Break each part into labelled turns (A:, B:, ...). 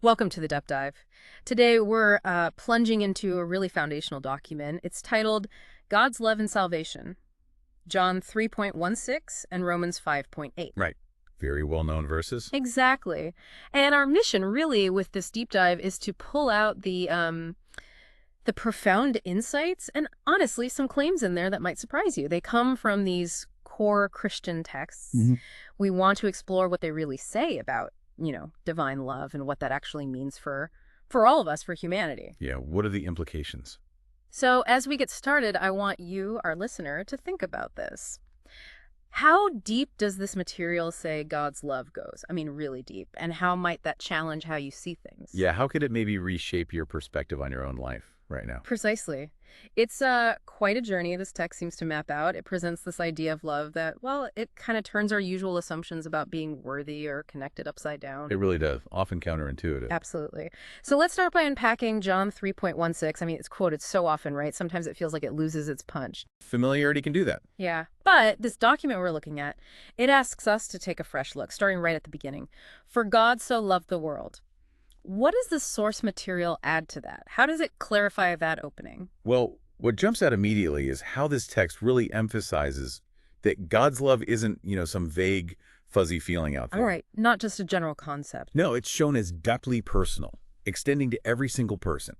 A: Welcome to the Depth Dive. Today we're plunging into a really foundational document. It's titled God's Love and Salvation, John 3.16 and Romans 5.8.
B: Right. Very well-known verses.
A: Exactly. And our mission really with this deep dive is to pull out the profound insights and honestly some claims in there that might surprise you. They come from these core Christian texts. We want to explore what they really say about divine love and what that actually means for all of us, for humanity.
B: Yeah, what are the implications?
A: So as we get started, I want you, our listener, to think about this. How deep does this material say God's love goes? I mean, really deep. And how might that challenge how you see things?
B: Yeah, how could it maybe reshape your perspective on your own life right now?
A: Precisely. It's quite a journey this text seems to map out. It presents this idea of love that, well, it kind of turns our usual assumptions about being worthy or connected upside down.
B: It really does. Often counterintuitive.
A: Absolutely. So let's start by unpacking John 3.16. I mean, it's quoted so often, right? Sometimes it feels like it loses its punch.
B: Familiarity can do that.
A: Yeah. But this document we're looking at, it asks us to take a fresh look, starting right at the beginning. For God so loved the world. What does the source material add to that? How does it clarify that opening?
B: Well, what jumps out immediately is how this text really emphasizes that God's love isn't, some vague, fuzzy feeling out there.
A: All right. Not just a general concept.
B: No, it's shown as deeply personal, extending to every single person.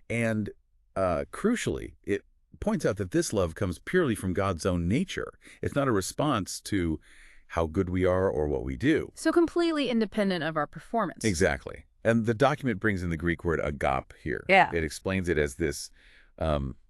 B: And crucially, it points out that this love comes purely from God's own nature. It's not a response to how good we are or what we do.
A: So completely independent of our performance.
B: Exactly. And the document brings in the Greek word agape here.
A: Yeah.
B: It explains it as this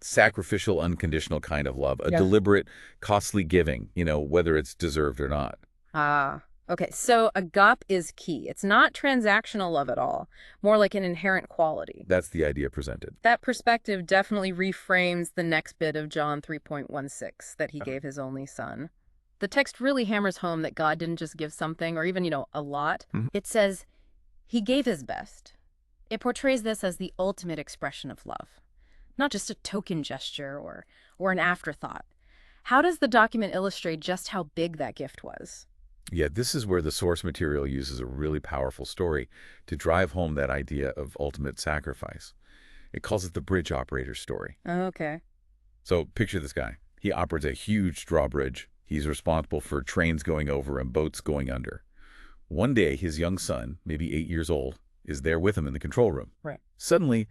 B: sacrificial, unconditional kind of love, a deliberate, costly giving, whether it's deserved or not.
A: Okay. So agape is key. It's not transactional love at all, more like an inherent quality.
B: That's the idea presented.
A: That perspective definitely reframes the next bit of John 3.16 that he gave his only son. The text really hammers home that God didn't just give something or even, a lot. It says he gave his best. It portrays this as the ultimate expression of love, not just a token gesture or an afterthought. How does the document illustrate just how big that gift was?
B: Yeah, this is where the source material uses a really powerful story to drive home that idea of ultimate sacrifice. It calls it the bridge operator story.
A: Okay.
B: So picture this guy. He operates a huge drawbridge. He's responsible for trains going over and boats going under. One day, his young son, maybe 8 years old, is there with him in the control room.
A: Right.
B: Suddenly,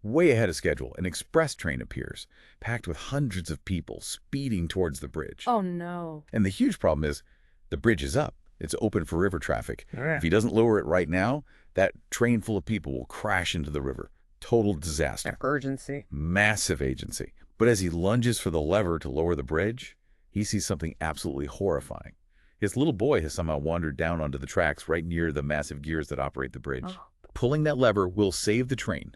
B: way ahead of schedule, an express train appears, packed with hundreds of people speeding towards the bridge.
A: Oh, no.
B: And the huge problem is the bridge is up. It's open for river traffic.
A: Yeah.
B: If he doesn't lower it right now, that train full of people will crash into the river. Total disaster.
A: Urgency.
B: Massive agency. But as he lunges for the lever to lower the bridge, he sees something absolutely horrifying. His little boy has somehow wandered down onto the tracks right near the massive gears that operate the bridge.
A: Oh.
B: Pulling that lever will save the train,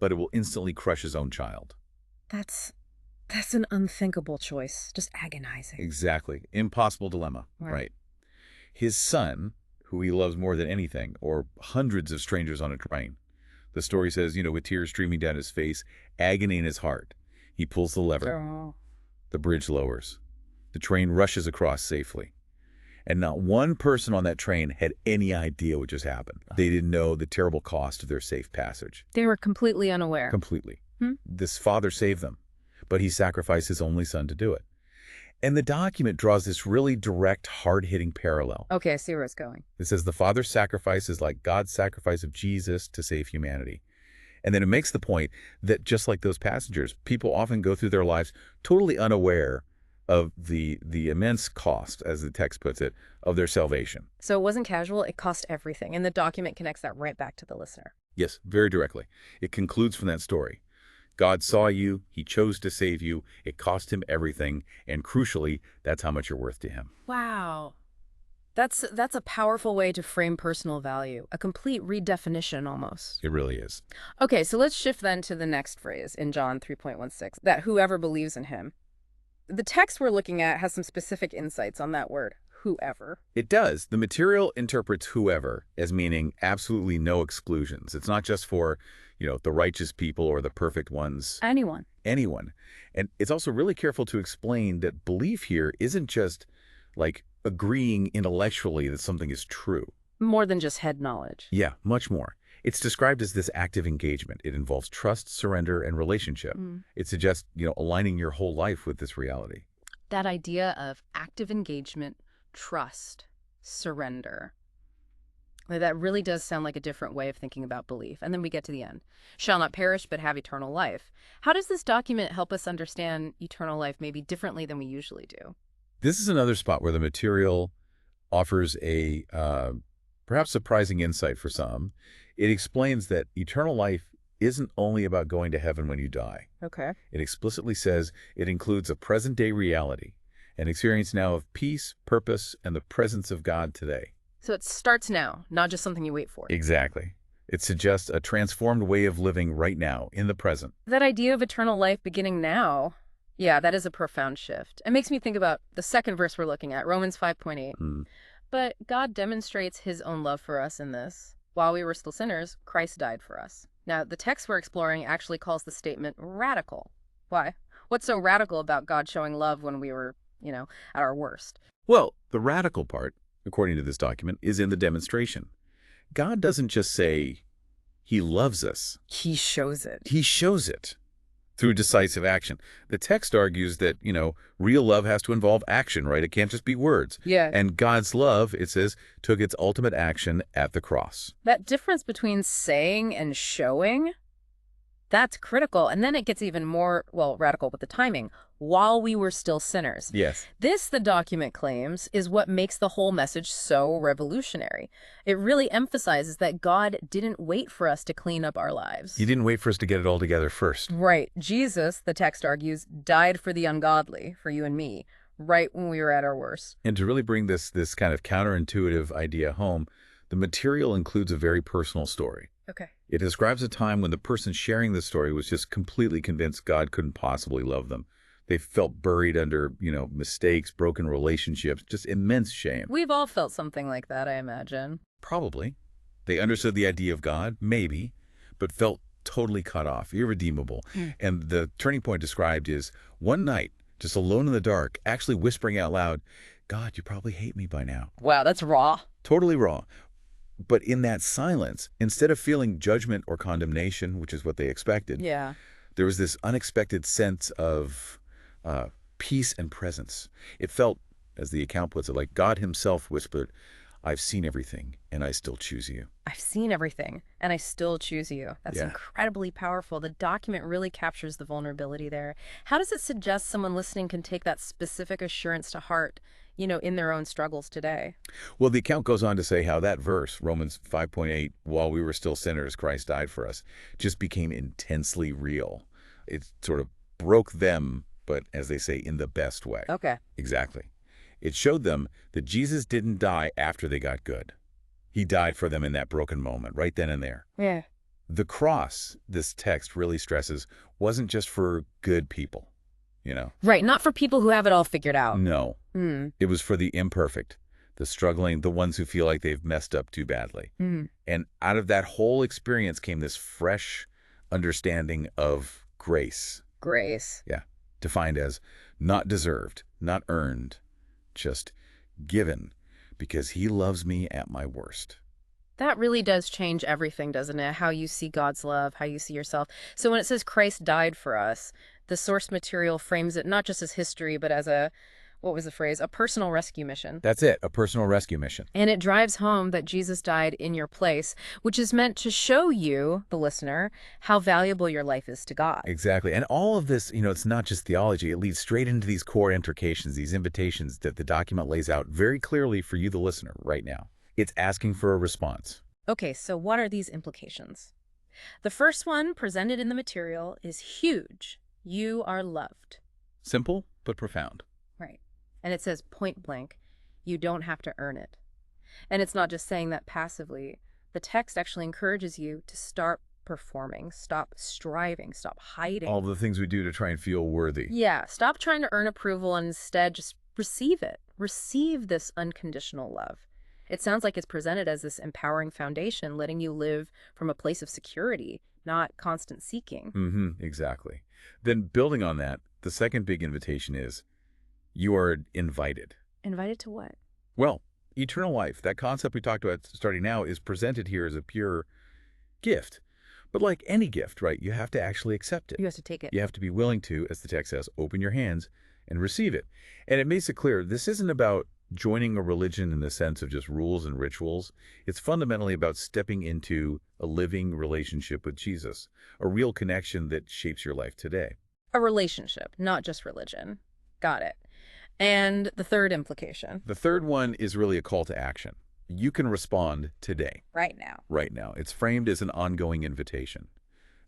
B: but it will instantly crush his own child.
A: That's an unthinkable choice. Just agonizing.
B: Exactly. Impossible dilemma. Right. His son, who he loves more than anything, or hundreds of strangers on a train. The story says, with tears streaming down his face, agony in his heart, he pulls the lever.
A: Oh.
B: The bridge lowers. The train rushes across safely. And not one person on that train had any idea what just happened. They didn't know the terrible cost of their safe passage.
A: They were completely unaware.
B: Completely. This father saved them, but he sacrificed his only son to do it. And the document draws this really direct, hard-hitting parallel.
A: Okay, I see where it's going.
B: It says the father's sacrifice is like God's sacrifice of Jesus to save humanity. And then it makes the point that just like those passengers, people often go through their lives totally unaware of the immense cost, as the text puts it, of their salvation.
A: So it wasn't casual, it cost everything, and the document connects that right back to the listener.
B: Yes, very directly. It concludes from that story. God saw you, he chose to save you, it cost him everything, and crucially, that's how much you're worth to him.
A: Wow. That's a powerful way to frame personal value, a complete redefinition almost.
B: It really is.
A: Okay, so let's shift then to the next phrase in John 3.16, that whoever believes in him. The text we're looking at has some specific insights on that word, whoever.
B: It does. The material interprets whoever as meaning absolutely no exclusions. It's not just for, the righteous people or the perfect ones.
A: Anyone.
B: Anyone. And it's also really careful to explain that belief here isn't just like agreeing intellectually that something is true.
A: More than just head knowledge.
B: Yeah, much more. It's described as this active engagement. It involves trust, surrender, and relationship. It suggests, aligning your whole life with this reality.
A: That idea of active engagement, trust, surrender. That really does sound like a different way of thinking about belief. And then we get to the end. Shall not perish, but have eternal life. How does this document help us understand eternal life maybe differently than we usually do?
B: This is another spot where the material offers a perhaps surprising insight for some. It explains that eternal life isn't only about going to heaven when you die.
A: Okay.
B: It explicitly says it includes a present-day reality, an experience now of peace, purpose, and the presence of God today.
A: So it starts now, not just something you wait for.
B: Exactly. It suggests a transformed way of living right now, in the present.
A: That idea of eternal life beginning now, yeah, that is a profound shift. It makes me think about the second verse we're looking at, Romans 5:8. But God demonstrates his own love for us in this. While we were still sinners, Christ died for us. Now, the text we're exploring actually calls the statement radical. Why? What's so radical about God showing love when we were, at our worst?
B: Well, the radical part, according to this document, is in the demonstration. God doesn't just say he loves us.
A: He shows it.
B: He shows it through decisive action. The text argues that, real love has to involve action, right? It can't just be words.
A: Yeah.
B: And God's love, it says, took its ultimate action at the cross.
A: That difference between saying and showing, that's critical. And then it gets even more, radical with the timing. While we were still sinners.
B: Yes.
A: This, the document claims, is what makes the whole message so revolutionary. It really emphasizes that God didn't wait for us to clean up our lives.
B: He didn't wait for us to get it all together first.
A: Right. Jesus, the text argues, died for the ungodly, for you and me, right when we were at our worst.
B: And to really bring this kind of counterintuitive idea home, the material includes a very personal story.
A: Okay.
B: It describes a time when the person sharing the story was just completely convinced God couldn't possibly love them. They felt buried under, mistakes, broken relationships, just immense shame.
A: We've all felt something like that, I imagine.
B: Probably. They understood the idea of God, maybe, but felt totally cut off, irredeemable. And the turning point described is one night, just alone in the dark, actually whispering out loud, God, you probably hate me by now.
A: Wow, that's raw.
B: Totally raw. But in that silence, instead of feeling judgment or condemnation, which is what they expected, there was this unexpected sense of peace and presence. It felt, as the account puts it, like God himself whispered, I've seen everything, and I still choose you.
A: I've seen everything, and I still choose you. That's incredibly powerful. The document really captures the vulnerability there. How does it suggest someone listening can take that specific assurance to heart, in their own struggles today?
B: Well, the account goes on to say how that verse, Romans 5:8, while we were still sinners, Christ died for us, just became intensely real. It sort of broke them, but as they say, in the best way.
A: Okay.
B: Exactly. It showed them that Jesus didn't die after they got good. He died for them in that broken moment, right then and there.
A: Yeah.
B: The cross, this text really stresses, wasn't just for good people,
A: Right, not for people who have it all figured out.
B: No. It was for the imperfect, the struggling, the ones who feel like they've messed up too badly. And out of that whole experience came this fresh understanding of grace.
A: Grace.
B: Yeah. Defined as not deserved, not earned, just given because he loves me at my worst.
A: That really does change everything, doesn't it? How you see God's love, how you see yourself. So when it says Christ died for us, the source material frames it not just as history, but as what was the phrase? A personal rescue mission.
B: That's it, a personal rescue mission.
A: And it drives home that Jesus died in your place, which is meant to show you, the listener, how valuable your life is to God.
B: Exactly. And all of this, it's not just theology. It leads straight into these core implications, these invitations that the document lays out very clearly for you, the listener, right now. It's asking for a response.
A: Okay, so what are these implications? The first one, presented in the material, is huge. You are loved.
B: Simple, but profound.
A: Right. And it says point blank, you don't have to earn it. And it's not just saying that passively. The text actually encourages you to start performing, stop striving, stop hiding.
B: All the things we do to try and feel worthy.
A: Yeah, stop trying to earn approval and instead just receive it. Receive this unconditional love. It sounds like it's presented as this empowering foundation, letting you live from a place of security, not constant seeking.
B: Exactly. Then building on that, the second big invitation is you are invited.
A: Invited to what?
B: Well, eternal life, that concept we talked about starting now, is presented here as a pure gift. But like any gift, right, you have to actually accept it.
A: You have to take it.
B: You have to be willing to, as the text says, open your hands and receive it. And it makes it clear this isn't about joining a religion in the sense of just rules and rituals. It's fundamentally about stepping into a living relationship with Jesus, a real connection that shapes your life today.
A: A relationship, not just religion. Got it. And the third implication.
B: The third one is really a call to action. You can respond today.
A: Right now.
B: Right now. It's framed as an ongoing invitation.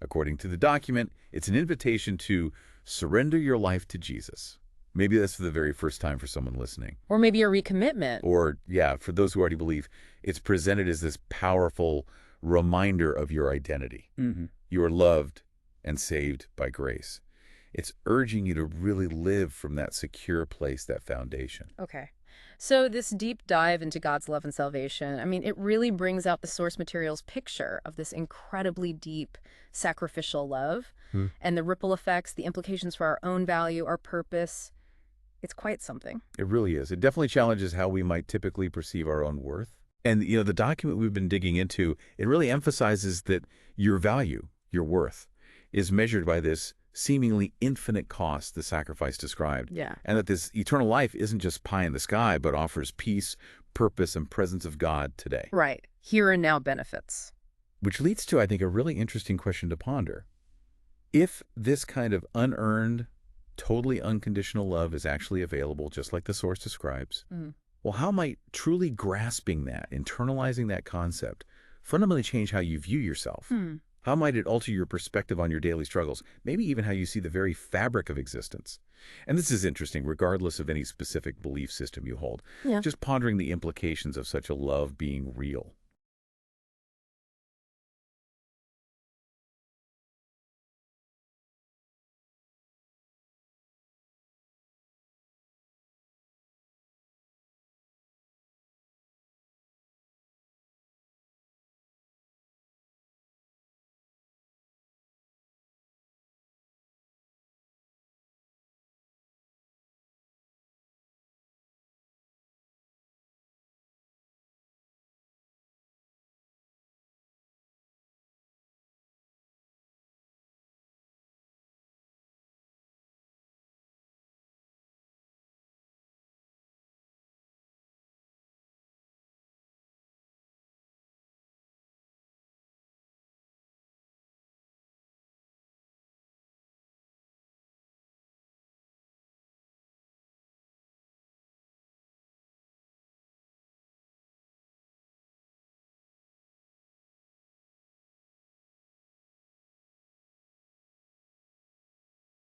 B: According to the document, it's an invitation to surrender your life to Jesus. Maybe that's for the very first time for someone listening.
A: Or maybe a recommitment.
B: Or, yeah, for those who already believe, it's presented as this powerful reminder of your identity. You are loved and saved by grace. It's urging you to really live from that secure place, that foundation.
A: Okay. So this deep dive into God's love and salvation, I mean, it really brings out the source material's picture of this incredibly deep sacrificial love and the ripple effects, the implications for our own value, our purpose. It's quite something.
B: It really is. It definitely challenges how we might typically perceive our own worth. And, you know, the document we've been digging into, it really emphasizes that your value, your worth, is measured by this seemingly infinite cost the sacrifice described.
A: Yeah.
B: And that this eternal life isn't just pie in the sky, but offers peace, purpose, and presence of God today.
A: Right. Here and now benefits.
B: Which leads to, I think, a really interesting question to ponder. If this kind of unearned, totally unconditional love is actually available, just like the source describes, well, how might truly grasping that, internalizing that concept, fundamentally change how you view yourself? How might it alter your perspective on your daily struggles, maybe even how you see the very fabric of existence? And this is interesting, regardless of any specific belief system you hold.
A: Yeah.
B: Just pondering the implications of such a love being real.